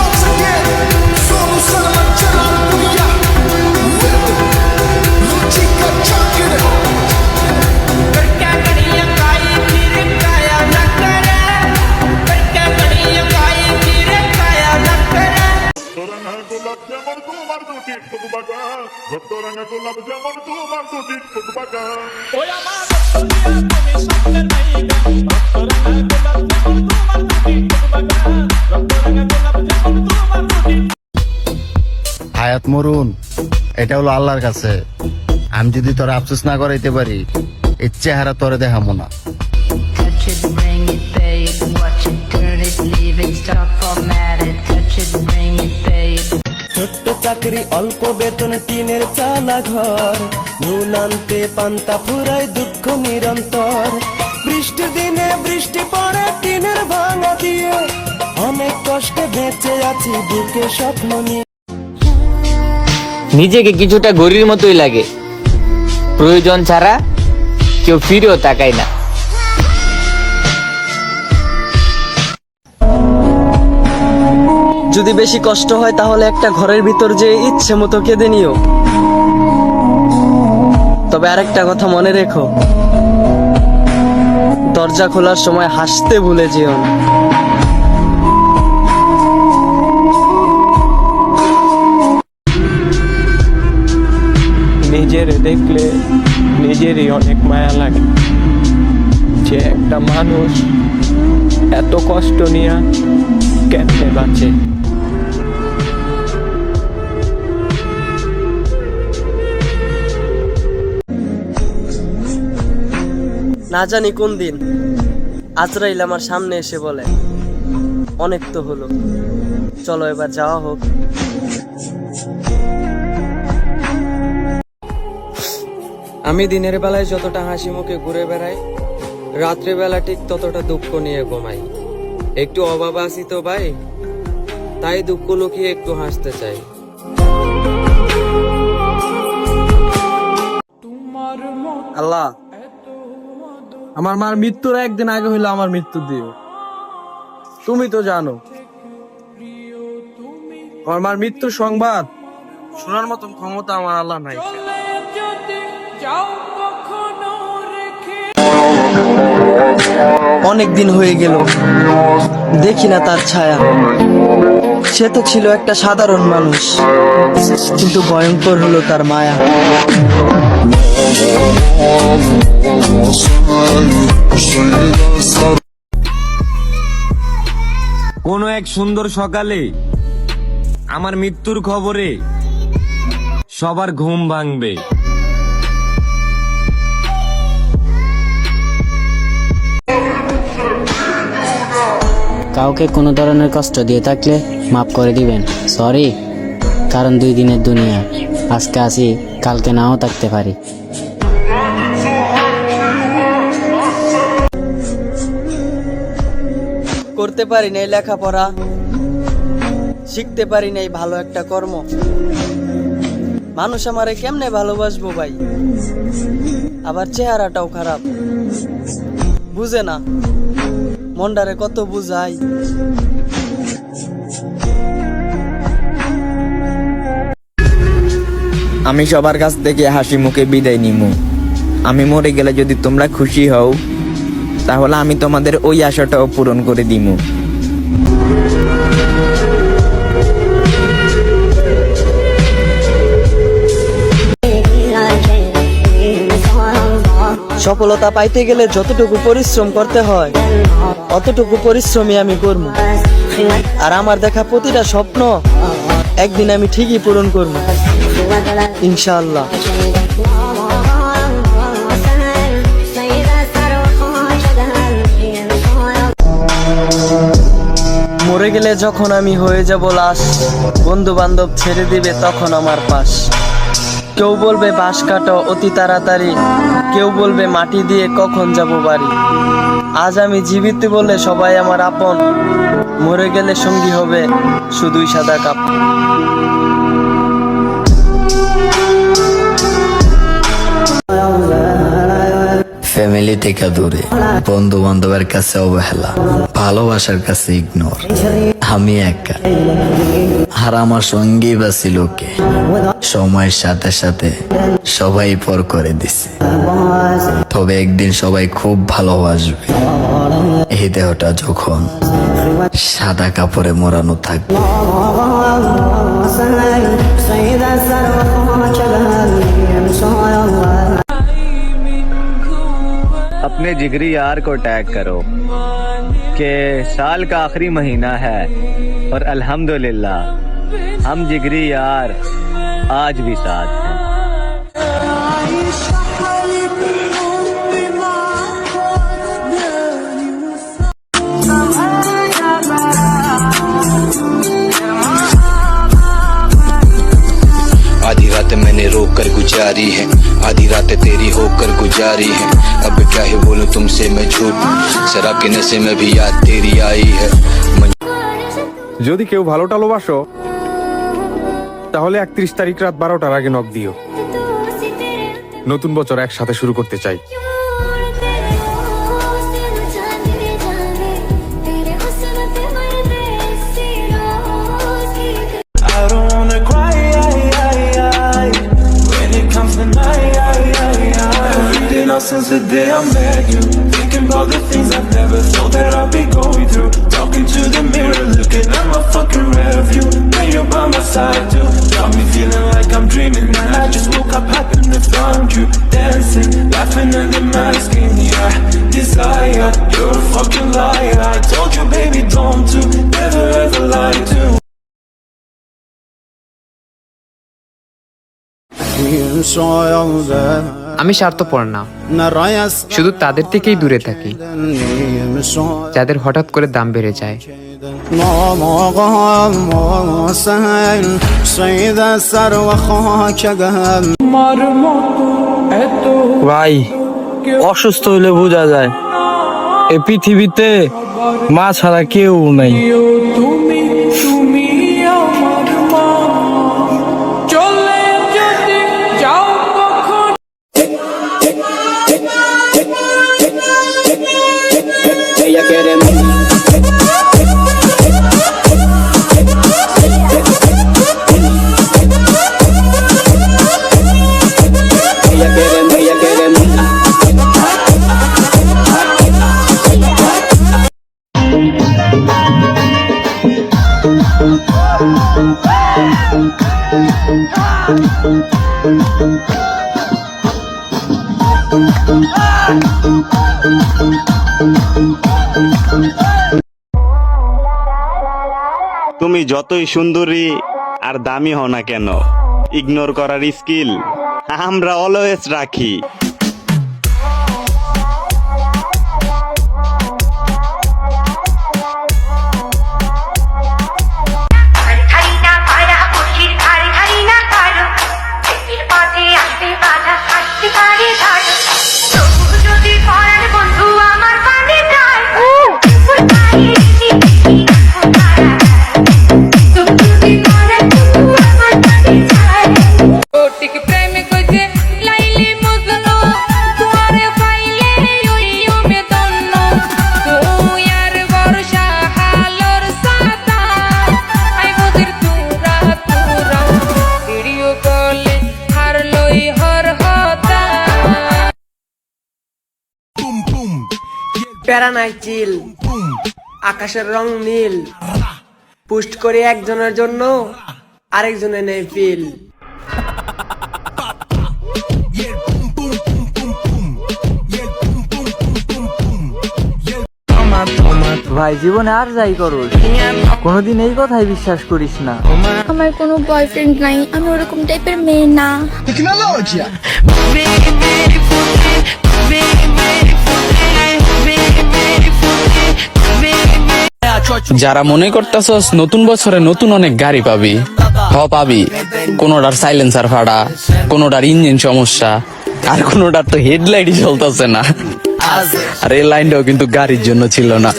Once again, solo Salman Chalapuya. Ruchika Chakra. करके कड़िया काई फिर काया न करे करके कड़िया काई फिर काया न करे Ranga gulab jamun tu mardu tit pagbaga. Ranga gulab jamun tu mardu tit pagbaga. ওই আমার রক্তরিয়া তুমি স্বপ্নের নায়িকা রক্তরাঙা গোলাপ যেমন তোমার দুটি টুকবাগা রক্তরাঙা গোলাপ যেমন তোমার দুটি হায়াত মরুন এটা হলো আল্লাহর কাছে। আমি যদি তোরা আফসোস না করাইতে পারি এই চেহারা তোরে দেখাবো না। Touch it, bring it, pay it, watch it, turn it, leave it, stop, format it. Touch it, bring it, pay it. ছোট্ট চাকরি অল্প বেতন টিনের চালা ঘর নুন আনতে পান্তা ফুরায় দুঃখ নিরন্তর বৃষ্টি দিনে বৃষ্টি পড়ে টিনের ভাঙা দিয়ে অনেক কষ্টে বেঁচে আছি বুকে স্বপ্ন নিয়ে নিজেকে কিছুটা গরির মতোই লাগে, প্রয়োজন ছাড়া কেউ ফিরেও তাকায় না। যদি বেশি কষ্ট হয় তাহলে একটা ঘরের ভিতর যে ইচ্ছে মতো কেঁদে নিও, তবে আরেকটা কথা মনে রেখো, দরজা খোলার সময় হাসতে ভুলে যেও না। নিজের দেখলে নিজেরই অনেক মায়া লাগে যে একটা মানুষ এত কষ্ট নিয়ে কেমনে বাঁচে। না জানি কোন দিন আজরাইল আমার সামনে এসে বলে অনেক তো হলো, চলো এবার যাওয়া হোক। আমি দিনের বেলায় যতটা হাসি মুখে ঘুরে বেড়াই, রাত্রেবেলা ঠিক ততটা দুঃখ নিয়ে ঘুমাই। একটু অভাব আছি তো ভাই, তাই দুঃখ লুকিয়ে একটু হাসতে চাই। আল্লাহ, আমার মার মৃত্যুর একদিন আগে হইলে আমার মৃত্যু দিও। তুমি তো জানো আমার মার মৃত্যুর সংবাদ শোনার মতন ক্ষমতা আমার আল্লাহ নাই। যদি যাও কখনো রেখে অনেক দিন হয়ে গেল দেখি না তার ছায়া। সে তো ছিল একটা সাধারণ মানুষ, কিন্তু ভয়ঙ্কর হলো তার মায়া। কোনো এক সুন্দর সকালে আমার মৃত্যুর খবরে সবার ঘুম ভাঙবে। কাউকে কোনো ধরনের কষ্ট দিয়ে থাকলে মাফ করে দিবেন, সরি। কারণ 2 দিনের দুনিয়া, আজকে আসি কালকে নাও থাকতে পারি। করতে পারি নাই লেখাপড়া, শিখতে পারি নাই ভালো একটা কর্ম। মানুষ আমারে কেমনে ভালোবাসবো ভাই, আবার চেহারাটাও খারাপ। বুঝে না মন্ডারে কত বুঝাই। আমি সবার কাছ থেকে হাসি মুখে বিদায় নিমু। আমি মরে গেলে যদি তোমরা খুশি হও, তাহলে আমি তোমাদের ওই আশাটাও পূরণ করে দিমু। সফলতা পাইতে গেলে যতটুকু পরিশ্রম করতে হয় অতটুকু পরিশ্রমই আমি করব। আর আমার দেখা প্রতিটা স্বপ্ন একদিন আমি ঠিকই পূরণ করব ইনশাআল্লাহ। মরে গেলে যখন আমি হয়ে যাব লাশ, বন্ধু বান্ধব ছেড়ে দিবে তখন আমার পাশ। কেউ বলবে বাঁশ কাটো অতি তাড়াতাড়ি, কেউ বলবে মাটি দিয়ে কখন যাব বাড়ি। আজ আমি জীবিত বলে সবাই আমার আপন, মরে গেলে সঙ্গী হবে শুধুই সাদা কাপড়। ফ্যামিলি থেকে দূরে, বন্ধু বান্ধবের কাছে অবহেলা, ভালোবাসার কাছে ইগনোর। আমি একা, আর আমার সঙ্গী বা ছিল কে? সময়ের সাথে সাথে সবাই পর করে দিছে, তবে একদিন সবাই খুব ভালোবাসবে এই দেহটা যখন সাদা কাপড়ে মোড়ানো থাকবে। अपने जिगरी यार को टैग करो कि साल का आखिरी महीना है और अल्हम्दुलिल्लाह हम जिगरी यार आज भी साथ हैं। आधी रातें मैंने रोक कर गुजारी है, आधी रातें तेरी होकर गुजारी है। अब क्या ही बोलूं तुमसे मैं झूठ, शराब के नशे में भी याद तेरी आई है। যদি কেউ ভালো টালোবাসো তাহলে 31 তারিখ রাত 12টার আগে নক দিও। নতুন বছর একসাথে শুরু করতে চাই। Since the day I met you, thinking about the things I've never thought that I'd be going through. Talking to the mirror, looking at my fucking rear view. When you're by my side too, got me feeling like I'm dreaming. And I just woke up, happened to find you, dancing, laughing and the masking. Yeah, desire, you're a fucking liar. I told you, baby, don't do, never ever lie to. আমি স্বার্থপর না, শুধু তাদের থেকেই দূরে থাকি যাদের হঠাৎ করে দাম বেড়ে যায়। ভাই, অসুস্থ হইলে বোঝা যায় এই পৃথিবীতে মা ছাড়া কেউ নাই। তুমি যতই সুন্দরী আর দামি হও না কেন, ইগনোর করার স্কিল আমরা অলওয়েজ রাখি। প্যারা নাই চিল, আকাশের রং নীল, পোস্ট করে একজনের জন্য আরেকজনের নেই ফিল। ভাই, জীবনে আর যাই করুস কোনোদিন এই কথাই বিশ্বাস করিস না। আমার কোনো বয়ফ্রেন্ড নাই, আমি ওরকম টাইপের মেয়ে না। যারা মনে করতেছস নতুন বছরে নতুন অনেক গাড়ি পাবি, পাবি কোনোটার সাইলেন্সার ফাড়া, কোনোটার ইঞ্জিন সমস্যা, আর কোনোটার তো হেডলাইটই চলতেছে না। আর এই লাইনটাও কিন্তু গাড়ির জন্য ছিল না।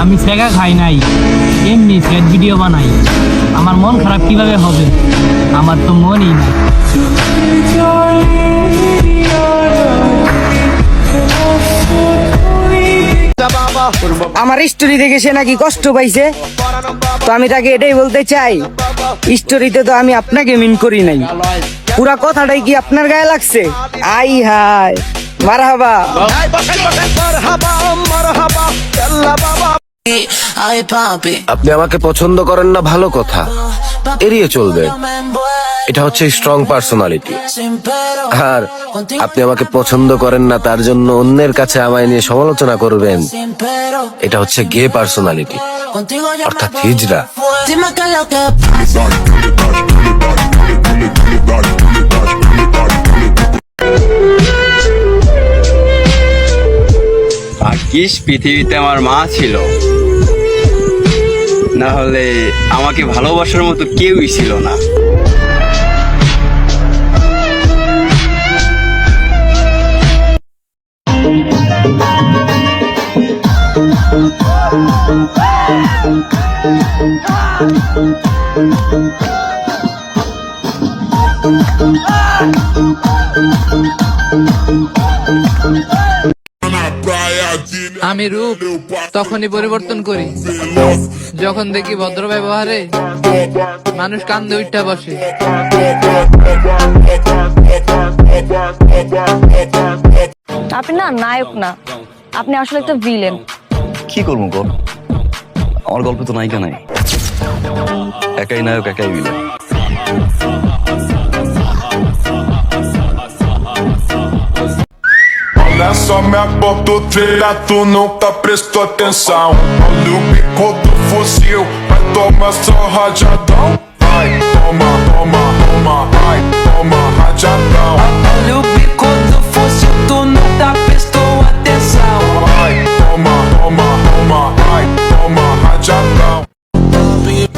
আমি সেগা খাই নাই, এমনি সেট ভিডিও বানাই। আমার মন খারাপ কিভাবে হবে? আমার তো মনই না। আমার স্টোরি দেখে সে নাকি কষ্ট পাইছে, তো আমি তাকে এটাই বলতে চাই, স্টোরিতে তো আমি আপনাকে মিন করি নাই, পুরা কথাটাই কি আপনার গায়ে লাগছে? আই হাই মারহাবা। আপনি আমাকে পছন্দ করেন না, ভালো কথা, এড়িয়ে চলবে, এটা হচ্ছে স্ট্রং পার্সোনালিটি। আর আপনি আমাকে পছন্দ করেন না, তার জন্য অন্যের কাছে আমায় নিয়ে সমালোচনা করবেন, এটা হচ্ছে গে পার্সোনালিটি, অর্থাৎ হিজড়া। ভাগ্যিস পৃথিবীতে আমার মা ছিল, না হলে আমাকে ভালোবাসার মতো কেউই ছিল না। আমি রূপ তখনই পরিবর্তন করি যখন দেখি ভদ্র ব্যবহারে মানুষ কান্দে উঠা বসে। আপনি না নায়ক না, আপনি আসলে একটা ভিলেন। কি করবো গো, আমার গল্পে তো নায়িকা নাই, একাই নায়ক একাই villain. Olha só minha bototeira, tu nunca prestou atenção. Olha o bico do fuzil, vai tomar só rajadão. Vai, toma, toma, toma, vai, toma rajadão. Olha o bico do fuzil, tu nunca prestou atenção. Vai, toma, toma, toma, vai, toma rajadão.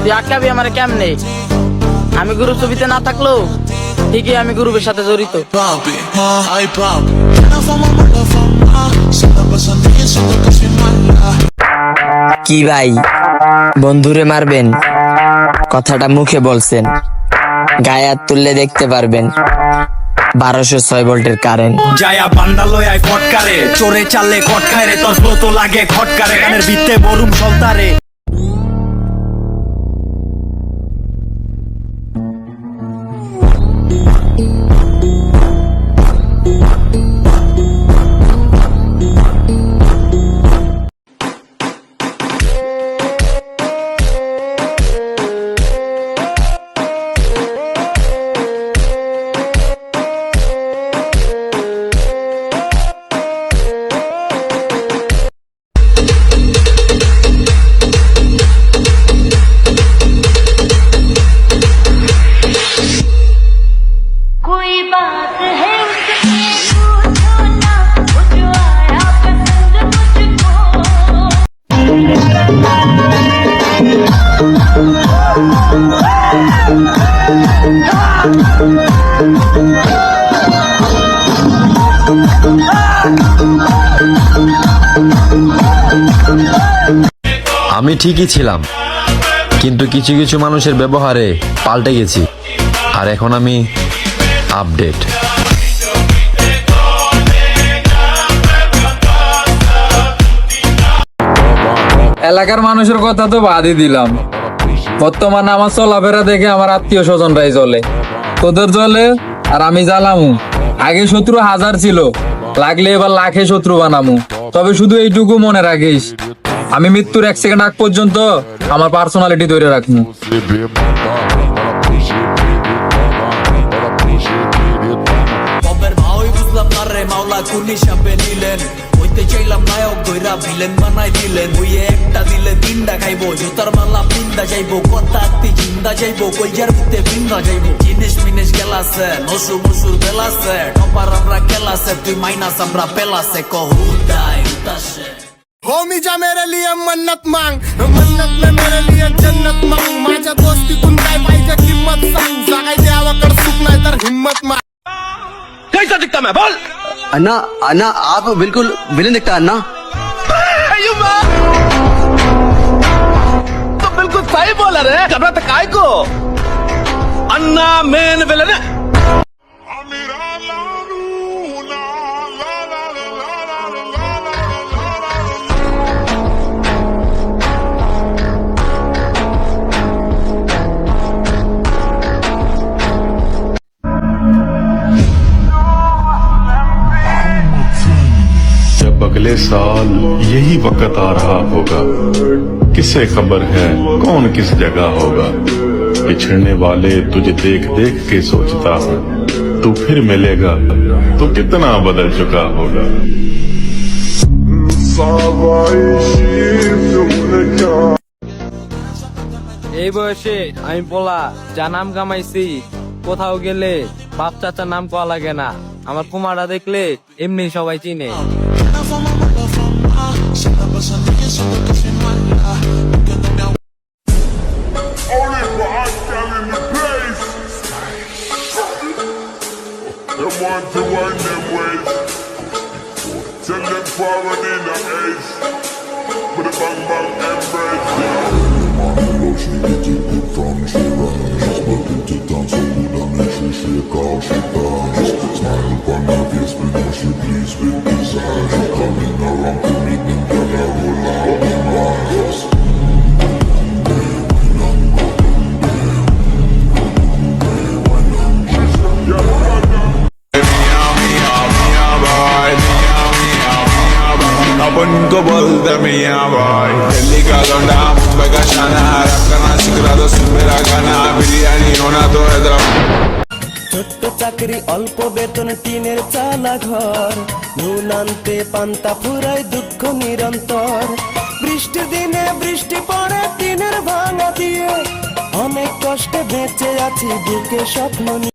তুই আটকাবি আমার কেমনে? আমি গুরু ছবিতে না থাকলেও ঠিকই আমি গ্রুপের সাথে জড়িত। কি ভাই, বন্ধুরে মারবেন, কথাটা মুখে বলছেন, গায়ে হাত তুললে দেখতে পারবেন 1206 ভোল্টের কারেন্ট। যায়া বান্দালয় আই ফটকারে, চোরে চাললে কটকায় রে, তোর তো লাগে খটকারে, কানের ভিত্তে বরুম সলতারে। আমি ঠিকই ছিলাম, কিন্তু কিছু কিছু মানুষের ব্যবহারে পাল্টে গেছি, আর এখন আমি আপডেট। এলাকার মানুষের কথা তো বাদই দিলাম, বর্তমানে আমার চলাফেরা দেখে আমার আত্মীয় স্বজনরাই চলে, তোদের চলে আর আমি জ্বালামু। আগে শত্রু 1000 ছিল, লাগলে এবার লাখে শত্রু বানামু। তবে শুধু এইটুকু মনে রাখিস, আমি মৃত্যুর 1 সেকেন্ড আগ পর্যন্ত আমার পার্সোনালিটি ধরে রাখবো। মাওলা কুনি সাপে নিলেন, হইতে চাইলাম নায়ক ধইরা ভিলেন বানাই দিলেন। হইয়ে একটা দিলে 3টা খাইবো, জুতার মালা পিন্দা যাইবো, কথা আত্মি জিন্দা যাইবো, কলজার ভিতরে পিন্দা যাইবো। জিনিস মিনিস গেলাছে, নসু মুসুর বেলাছে, টপার আমরা খেলাছে, তুই মাইনাস আমরা পেলাছে, কহুদাই উতাসে। होमी जा मेरे लिए मन्नत मांग, मन्नत में मेरे लिए जन्नत मांग. माझ्या दोस्तीतून काय पाहिजे किंमत सांग, जागाय देवाकडे सुख नाही तर हिम्मत मांग. कैसा दिखता मैं बोल? अन्ना अन्ना आप बिल्कुल विलेन दिखता है अन्ना। तो बिल्कुल सही बोला रे घबराता काय को अन्ना मेन विलन जब अगले साल यही वक्त आ रहा होगा, किसे खबर है कौन किस जगह होगा। पिछड़ने वाले तुझे देख देख के सोचता हूँ, तू फिर मिलेगा तो कितना बदल चुका होगा। এই বয়সে আমি বলা যা নাম কামাইছি, কোথাও গেলে বাপ চাচার নাম কওয়া লাগে না। আমার কুমারটা দেখলে এমনি সবাই চিনে। उनको बोलते मियां भाई, दिल्ली का लौंडा मुंबई का शाना, रैप करना सीख रहा तो सुन मेरा गाना, बिरयानी होना तो हैदराबाद। ছোট্ট চাকরি অল্প বেতন টিনের চালা ঘর, নুন আনতে পান্তা ফুরায় দুঃখ নিরন্তর। বৃষ্টির দিনে বৃষ্টি পড়ে টিনের ভাঙা দিয়ে, অনেক কষ্টে বেঁচে আছি বুকে স্বপ্ন নিয়ে।